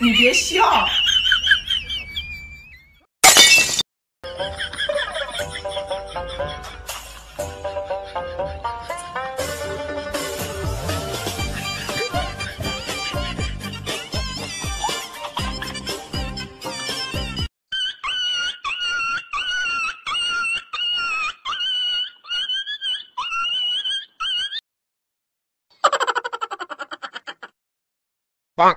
你别笑。棒。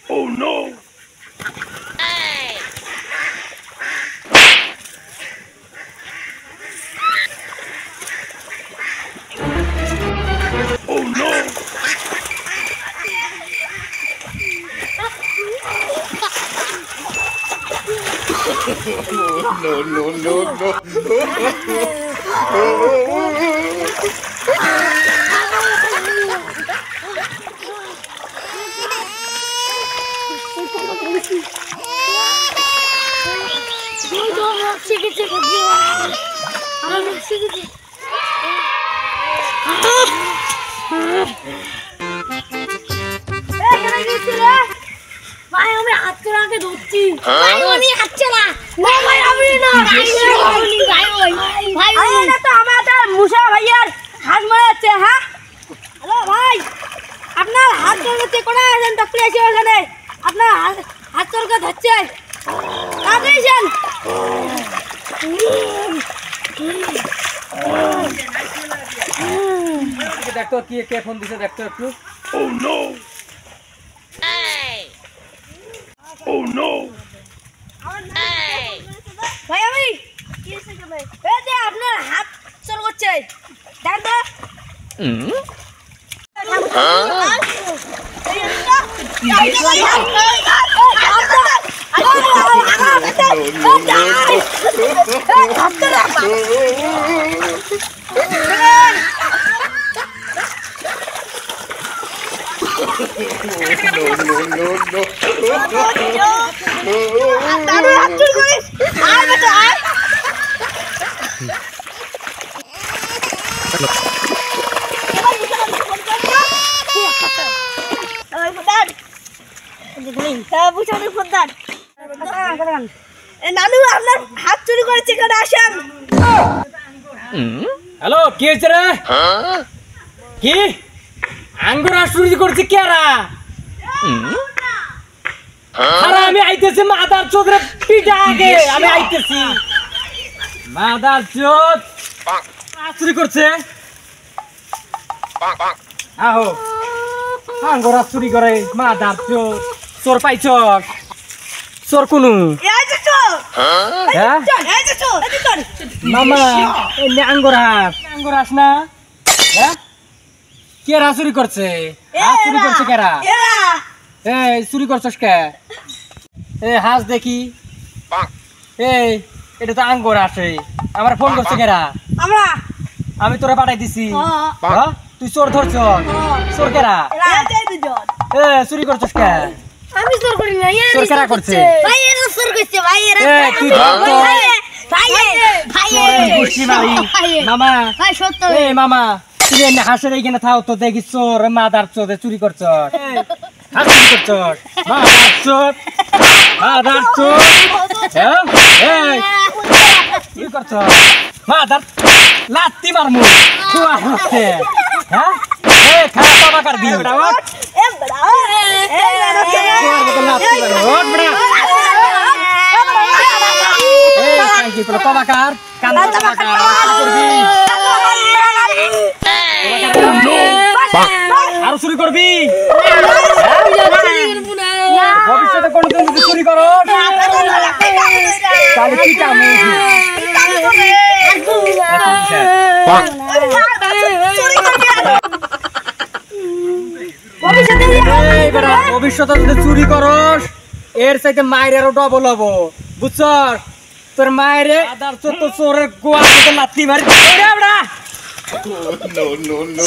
Oh no! Oh no! No. ভাই আমি হাত তোরাকে ধরছি ভাই আমি হাত চালা না ভাই আমি না ভাই এটা তো আমাদের মুসা ভাইয়ার হাত মারাচ্ছে হ্যাঁ হ্যালো ভাই আপনার হাত ধরতে কোনা আছেন ডক্টর এসে ওখানে আপনার হাত তোরকে ধরছে কাঁদেছেন দেখতো কি কে ফোন দিছে দেখতো একটু Oh no! Oh no! ভাই আমি কি হইছে কে ভাই এই যে আপনার হাত চল করছে দেন তো নানু আপনার হাত চুরি করেছে কেন আসেন হ্যালো কি হয়েছে রে কি আঙ্গুর চুরি করছে কেরা আরে আমি আইতেছি মাদার চোদরে পিটা আগে আমি আইতেছি মাদার চোদ চুরি করছে আহো আঙ্গুর চুরি করে মাদার চোদ চোর পাইছ চোর কোনো মামা এমনি আঙ্গুর হাস না হ্যাঁ কেরা চুরি করছে চুরি করছে কেরা এই চুরি করছস কে এই হাঁস দেখি এই এটা তো আঙ্গুর আসে আমার ফোন করছে কেরা আমি তোরা পাঠাই দিছি তুই চোর ধরছ চোর কেরা এ চুরি করছস কে আমি চোর করি না চোর কেরা করছে ভাই এরা চোর করছে ভাই এরা তুই ধর তো মামা ভাই সত্য এই মামা তুই এনে হাঁসের এইখানে থাও তো দেখি চোর মাদার চোদে চুরি করছ হাঁস চুরি করছ মাদার চোদ চুরি করছ মাদার লাত্তি মারমু খুয়া হচ্ছে হ্যাঁ খারাপ বাবা কাটবি পাবাকার কান্দা পাবাকার করবি আর চুরি করবি ভবিষ্যতে কোনদিন যদি চুরি করো তাহলে কি কাম ভবিষ্যতে যদি চুরি করস এর চাইতে মায়ের আরো ডবল হবো বুঝছস তোর মায়ের আদার চোরের গোয়া লাত্তি মারি no, no, no, no.